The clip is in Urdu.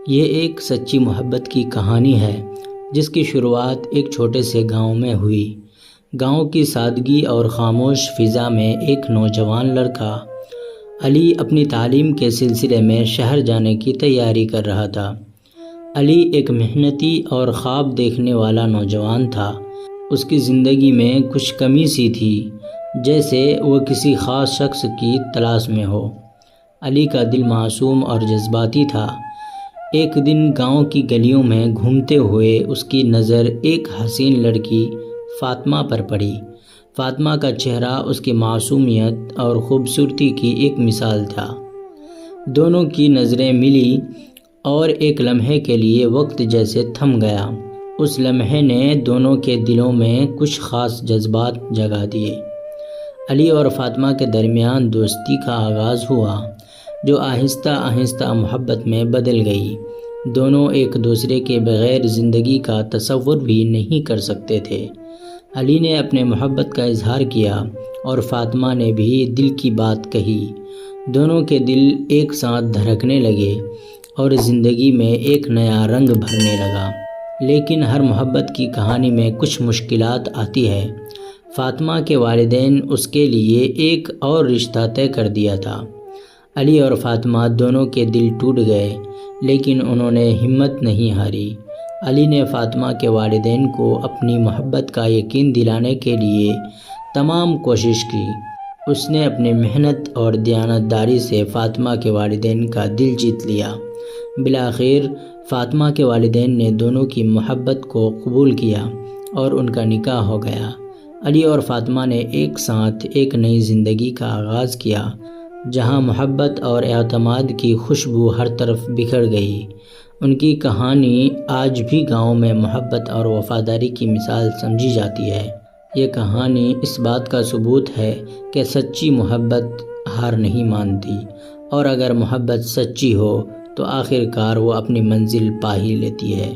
یہ ایک سچی محبت کی کہانی ہے جس کی شروعات ایک چھوٹے سے گاؤں میں ہوئی۔ گاؤں کی سادگی اور خاموش فضا میں ایک نوجوان لڑکا علی اپنی تعلیم کے سلسلے میں شہر جانے کی تیاری کر رہا تھا۔ علی ایک محنتی اور خواب دیکھنے والا نوجوان تھا۔ اس کی زندگی میں کچھ کمی سی تھی، جیسے وہ کسی خاص شخص کی تلاش میں ہو۔ علی کا دل معصوم اور جذباتی تھا۔ ایک دن گاؤں کی گلیوں میں گھومتے ہوئے اس کی نظر ایک حسین لڑکی فاطمہ پر پڑی۔ فاطمہ کا چہرہ اس کی معصومیت اور خوبصورتی کی ایک مثال تھا۔ دونوں کی نظریں ملی اور ایک لمحے کے لیے وقت جیسے تھم گیا۔ اس لمحے نے دونوں کے دلوں میں کچھ خاص جذبات جگا دیے۔ علی اور فاطمہ کے درمیان دوستی کا آغاز ہوا، جو آہستہ آہستہ محبت میں بدل گئی۔ دونوں ایک دوسرے کے بغیر زندگی کا تصور بھی نہیں کر سکتے تھے۔ علی نے اپنے محبت کا اظہار کیا اور فاطمہ نے بھی دل کی بات کہی۔ دونوں کے دل ایک ساتھ دھڑکنے لگے اور زندگی میں ایک نیا رنگ بھرنے لگا۔ لیکن ہر محبت کی کہانی میں کچھ مشکلات آتی ہے۔ فاطمہ کے والدین اس کے لیے ایک اور رشتہ طے کر دیا تھا۔ علی اور فاطمہ دونوں کے دل ٹوٹ گئے، لیکن انہوں نے ہمت نہیں ہاری۔ علی نے فاطمہ کے والدین کو اپنی محبت کا یقین دلانے کے لیے تمام کوشش کی۔ اس نے اپنی محنت اور دیانتداری سے فاطمہ کے والدین کا دل جیت لیا۔ بالآخر فاطمہ کے والدین نے دونوں کی محبت کو قبول کیا اور ان کا نکاح ہو گیا۔ علی اور فاطمہ نے ایک ساتھ ایک نئی زندگی کا آغاز کیا، جہاں محبت اور اعتماد کی خوشبو ہر طرف بکھر گئی۔ ان کی کہانی آج بھی گاؤں میں محبت اور وفاداری کی مثال سمجھی جاتی ہے۔ یہ کہانی اس بات کا ثبوت ہے کہ سچی محبت ہار نہیں مانتی، اور اگر محبت سچی ہو تو آخر کار وہ اپنی منزل پا ہی لیتی ہے۔